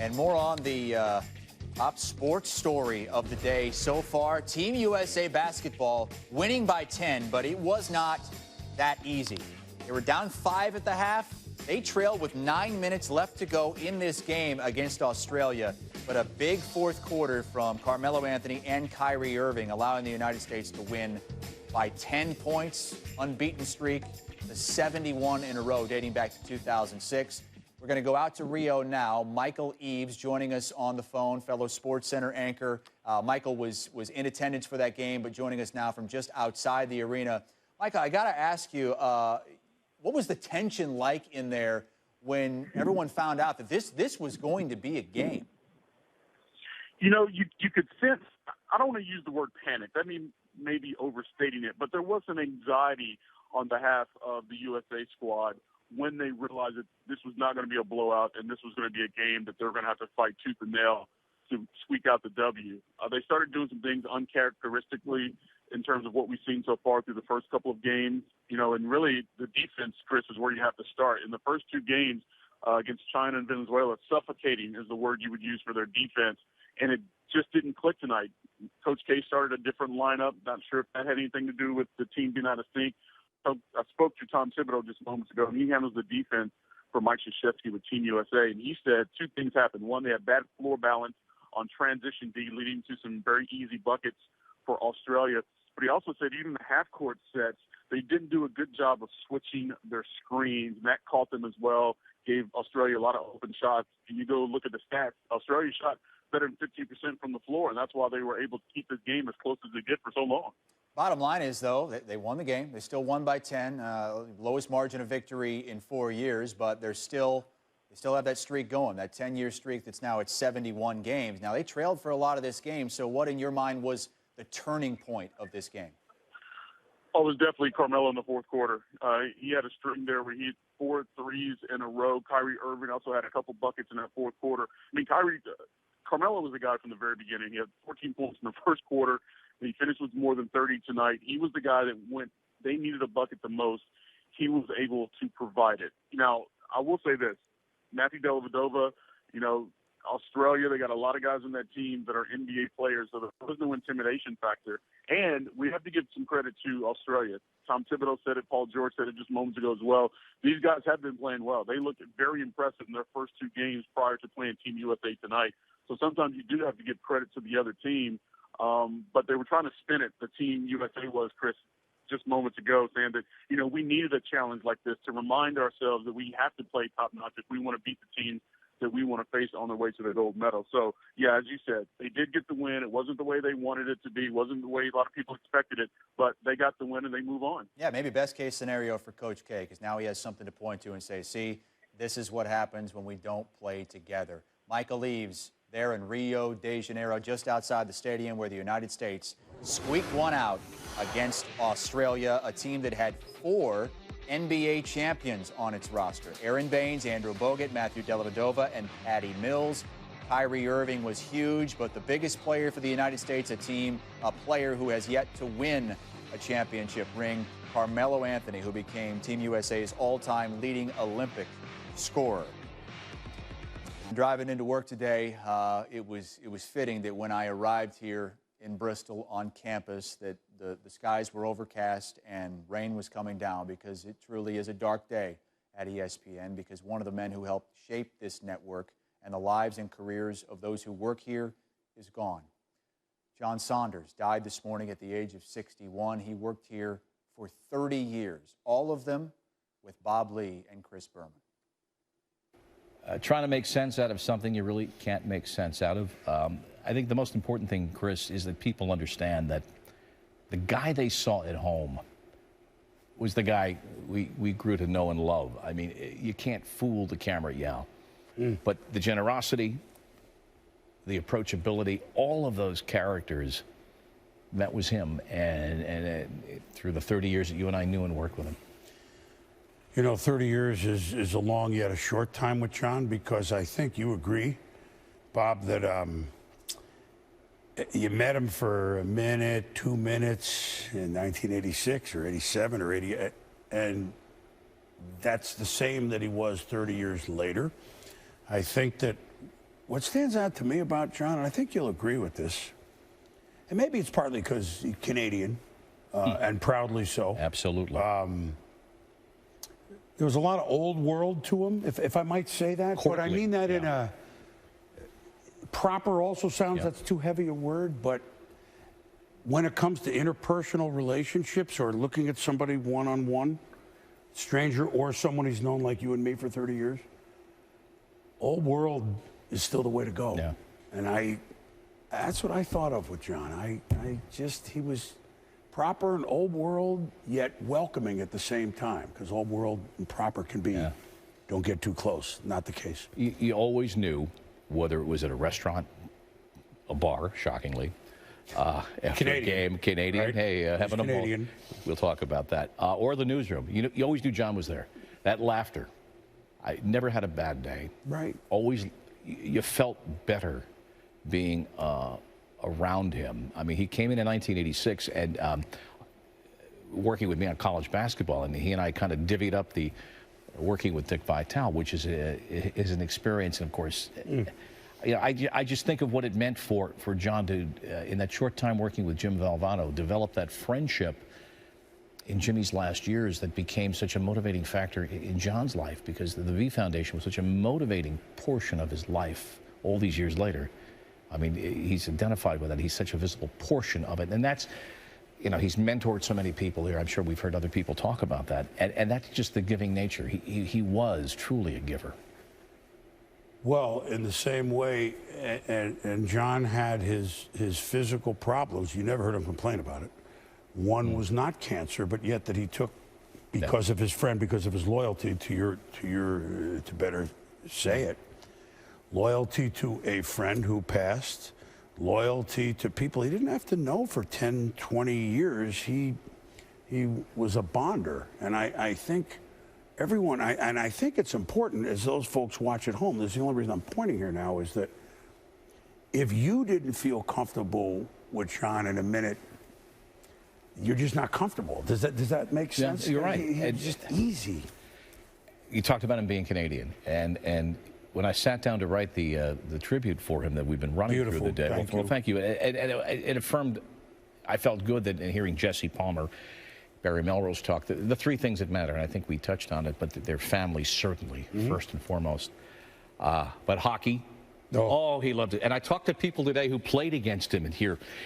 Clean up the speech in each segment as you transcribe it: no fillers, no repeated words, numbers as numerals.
And more on the top sports story of the day so far. Team USA basketball winning by 10, but it was not that easy. They were down 5 at the half. They trailed with 9 minutes left to go in this game against Australia. But a big fourth quarter from Carmelo Anthony and Kyrie Irving, allowing the United States to win by 10 points, unbeaten streak, to 71 in a row dating back to 2006. We're going to go out to Rio now. Michael Eaves joining us on the phone, fellow SportsCenter anchor. Michael was in attendance for that game, but joining us now from just outside the arena. Michael, I got to ask you, what was the tension like in there when everyone found out that this was going to be a game? You know, you could sense, I don't want to use the word panic. I mean, maybe overstating it, but there was some anxiety on behalf of the USA squad when they realized that this was not going to be a blowout and this was going to be a game that they're going to have to fight tooth and nail to squeak out the W. They started doing some things uncharacteristically in terms of what we've seen so far through the first couple of games. You know, and really the defense, Chris, is where you have to start. In the first 2 games against China and Venezuela, suffocating is the word you would use for their defense, and it just didn't click tonight. Coach K started a different lineup. Not sure if that had anything to do with the team being out of sync. So I spoke to Tom Thibodeau just moments ago, and he handles the defense for Mike Krzyzewski with Team USA, and he said 2 things happened. One, they had bad floor balance on transition D, leading to some very easy buckets for Australia. But he also said even the half-court sets, they didn't do a good job of switching their screens, and that caught them as well, gave Australia a lot of open shots. And you go look at the stats, Australia shot better than 50% from the floor, and that's why they were able to keep this game as close as they did for so long. Bottom line is, though, they won the game. They still won by 10, lowest margin of victory in 4 years, but they still have that streak going, that 10-year streak that's now at 71 games. Now, they trailed for a lot of this game, so what in your mind was the turning point of this game? Oh, it was definitely Carmelo in the fourth quarter. He had a string there where he hit 4 threes in a row. Kyrie Irving also had a couple buckets in that fourth quarter. I mean, Carmelo was the guy from the very beginning. He had 14 points in the first quarter. And he finished with more than 30 tonight. He was the guy that when they needed a bucket the most, he was able to provide it. Now, I will say this. Matthew Dellavedova, you know, Australia, they got a lot of guys on that team that are NBA players, so there was no intimidation factor. And we have to give some credit to Australia. Tom Thibodeau said it. Paul George said it just moments ago as well. These guys have been playing well. They looked very impressive in their first 2 games prior to playing Team USA tonight. So sometimes you do have to give credit to the other team. But they were trying to spin it, the Team USA was, Chris, just moments ago, saying that, you know, we needed a challenge like this to remind ourselves that we have to play top-notch if we want to beat the team that we want to face on their way to the gold medal. So, yeah, as you said, they did get the win. It wasn't the way they wanted it to be. It wasn't the way a lot of people expected it, but they got the win and they move on. Yeah, maybe best-case scenario for Coach K, because now he has something to point to and say, see, this is what happens when we don't play together. Michael Eaves there in Rio de Janeiro, just outside the stadium where the United States squeaked one out against Australia, a team that had 4 NBA champions on its roster. Aaron Baines, Andrew Bogut, Matthew Dellavedova, and Patty Mills. Kyrie Irving was huge, but the biggest player for the United States, a player who has yet to win a championship ring, Carmelo Anthony, who became Team USA's all-time leading Olympic scorer. Driving into work today, it was fitting that when I arrived here in Bristol on campus that the skies were overcast and rain was coming down, because it truly is a dark day at ESPN, because one of the men who helped shape this network and the lives and careers of those who work here is gone. John Saunders died this morning at the age of 61. He worked here for 30 years, all of them with Bob Lee and Chris Berman. Trying to make sense out of something you really can't make sense out of. I think the most important thing, Chris, is that people understand that the guy they saw at home was the guy we grew to know and love. I mean, you can't fool the camera, but the generosity, the approachability, all of those characters, that was him. And through the 30 years that you and I knew and worked with him. You know, 30 years is a long yet a short time with John, because I think you agree, Bob, that you met him for a minute, 2 minutes in 1986 or 87 or 88, and that's the same that he was 30 years later. I think that what stands out to me about John, and I think you'll agree with this, and maybe it's partly because he's Canadian, and proudly so. Absolutely. There was a lot of old world to him, if I might say that. Courtly, but I mean that in a proper also sounds that's too heavy a word, but when it comes to interpersonal relationships or looking at somebody one-on-one, stranger or someone he's known like you and me for 30 years, old world is still the way to go. Yeah. And that's what I thought of with John. He was proper and old world, yet welcoming at the same time, because old world and proper can be, don't get too close. Not the case. You always knew, whether it was at a restaurant, a bar, shockingly, after a game, Canadian, right? hey, having a Canadian. moment. We'll talk about that. Or the newsroom. You always knew John was there. That laughter. I never had a bad day. Right. Always, you felt better being around him. I mean, he came in 1986 and working with me on college basketball, and he and I kind of divvied up the working with Dick Vitale, which is an experience, and of course. I just think of what it meant for John to, in that short time working with Jim Valvano, develop that friendship in Jimmy's last years that became such a motivating factor in John's life, because the V Foundation was such a motivating portion of his life all these years later. I mean, he's identified with that. He's such a visible portion of it. And that's, he's mentored so many people here. I'm sure we've heard other people talk about that. And that's just the giving nature. He was truly a giver. Well, in the same way, and John had his physical problems. You never heard him complain about it. One was not cancer, but yet that he took because of his friend, because of his loyalty to better say it, loyalty to a friend who passed, loyalty to people he didn't have to know for 10, 20 years. He was a bonder, and I think. Everyone, and I think it's important as those folks watch at home. This is the only reason I'm pointing here now, is that if you didn't feel comfortable with John in a minute, you're just not comfortable. Does that make sense? Yeah, you're right. It's just easy. You talked about him being Canadian, and when I sat down to write the tribute for him that we've been running through the day, thank you. And it affirmed. I felt good that in hearing Jesse Palmer, Barry Melrose talk, the three things that matter, and I think we touched on it, but their family certainly, first and foremost. But hockey, he loved it. And I talked to people today who played against him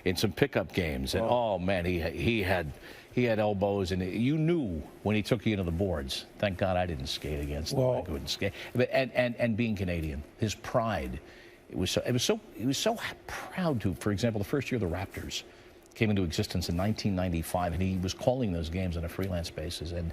in some pickup games, and man, he had elbows, and you knew when he took you into the boards. Thank God I didn't skate against him. I couldn't skate. But, and being Canadian, his pride, he was so proud to, for example, the first year of the Raptors came into existence in 1995, and he was calling those games on a freelance basis, and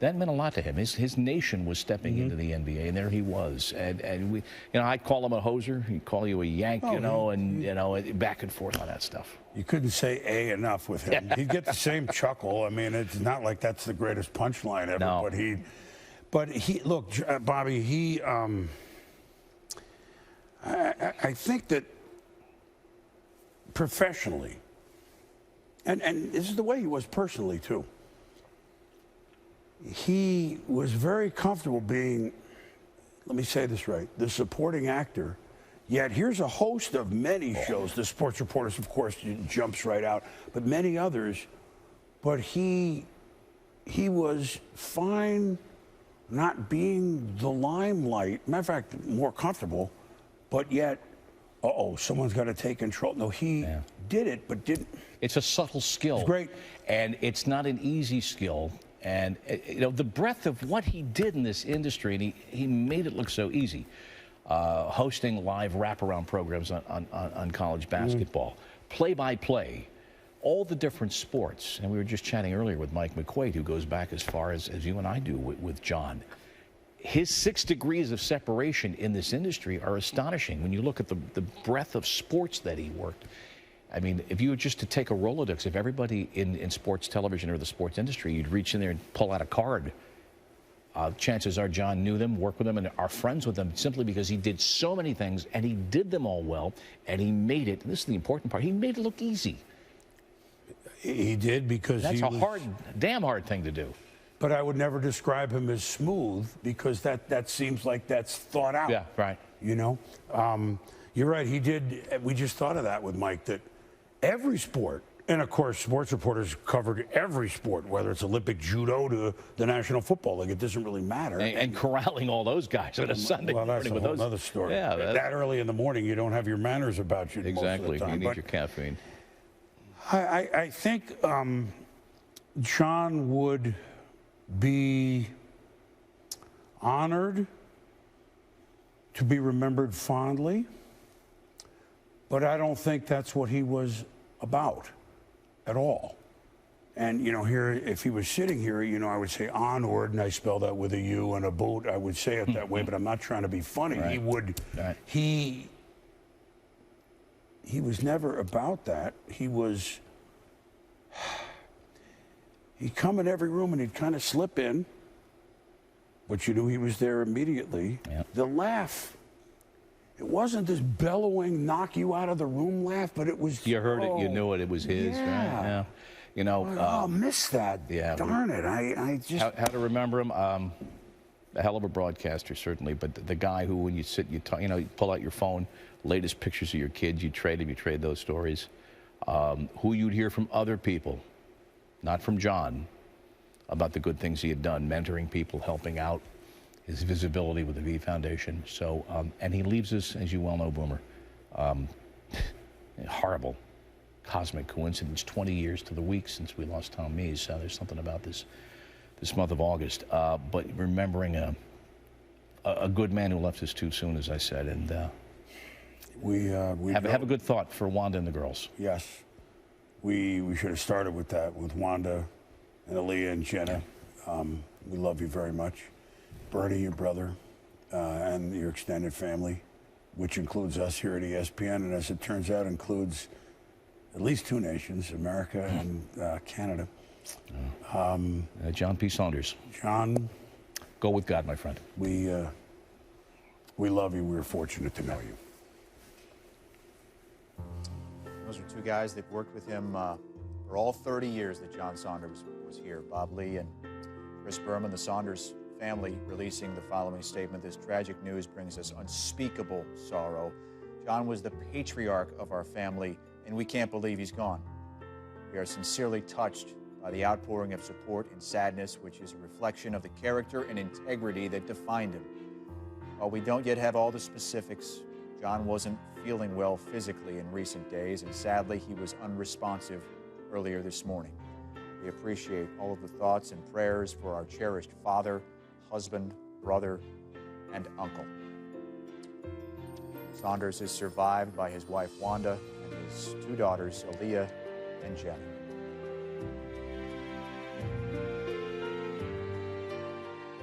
that meant a lot to him. His nation was stepping into the NBA, and there he was. And we, I'd call him a hoser, he'd call you a Yank, and back and forth on that stuff. You couldn't say A enough with him. He'd get the same chuckle. I mean, it's not like that's the greatest punchline ever, No. but he look, Bobby, I think that professionally, and this is the way he was personally, too. He was very comfortable being, let me say this right, the supporting actor. Yet here's a host of many shows. The Sports Reporters, of course, jumps right out, but many others. But he was fine not being the limelight. Matter of fact, more comfortable, but yet, someone's got to take control. No, he did it, but didn't. It's a subtle skill. It's great. And it's not an easy skill. And, the breadth of what he did in this industry, and he made it look so easy. Hosting live wraparound programs on college basketball, play-by-play, all the different sports. And we were just chatting earlier with Mike McQuaid, who goes back as far as you and I do with John. His 6 degrees of separation in this industry are astonishing when you look at the breadth of sports that he worked. I mean, if you were just to take a Rolodex of everybody in sports television or the sports industry, you'd reach in there and pull out a card. Chances are John knew them, worked with them, and are friends with them simply because he did so many things, and he did them all well, and he made it, and this is the important part, he made it look easy. He did, because that's damn hard thing to do. But I would never describe him as smooth, because that seems like that's thought out. Yeah, right. you know. You're right, he did. We just thought of that with Mike, that every sport, and of course, sports reporters covered every sport, whether it's Olympic judo to the National Football League. It doesn't really matter. And corralling all those guys on a Sunday Well, that's morning a with whole those. other story. Yeah, that early in the morning, you don't have your manners about you. Exactly. Most of the time. You need your caffeine. I think John would be honored to be remembered fondly, but I don't think that's what he was about at all. And, you know, here, if he was sitting here, you know, I would say onward, and I spell that with a U and a boot. I would say it that way, but I'm not trying to be funny. Right. He would, Right. he was never about that. He'd come in every room and he'd kind of slip in, but you knew he was there immediately. Yep. The laugh, it wasn't this bellowing, knock you out of the room laugh, but it was. You heard it, you knew it was his, yeah. right? Yeah. You know, I'll miss that. yeah, Darn it. I just. how to remember him? A hell of a broadcaster, certainly, but the guy who, when you sit, you talk, you know, you pull out your phone, latest pictures of your kids, you trade those stories. Who you'd hear from other people, not from John, about the good things he had done, mentoring people, helping out, his visibility with the V Foundation. So, and he leaves us, as you well know, Boomer, horrible cosmic coincidence, 20 years to the week since we lost Tom Mees. So there's something about this month of August. But remembering a good man who left us too soon, as I said, and we have a good thought for Wanda and the girls. Yes. We should have started with that, with Wanda and Aaliyah and Jenna. We love you very much. Bernie, your brother, and your extended family, which includes us here at ESPN, and as it turns out, includes at least two nations, America and Canada. John P. Saunders. John, go with God, my friend. we love you. We're fortunate to know you. Those are two guys that worked with him for all 30 years that John Saunders was here. Bob Lee and Chris Berman, the Saunders family, releasing the following statement. This tragic news brings us unspeakable sorrow. John was the patriarch of our family, and we can't believe he's gone. We are sincerely touched by the outpouring of support and sadness, which is a reflection of the character and integrity that defined him. While we don't yet have all the specifics, John wasn't feeling well physically in recent days, and sadly, he was unresponsive earlier this morning. We appreciate all of the thoughts and prayers for our cherished father, husband, brother, and uncle. Saunders is survived by his wife, Wanda, and his two daughters, Aaliyah and Jenna.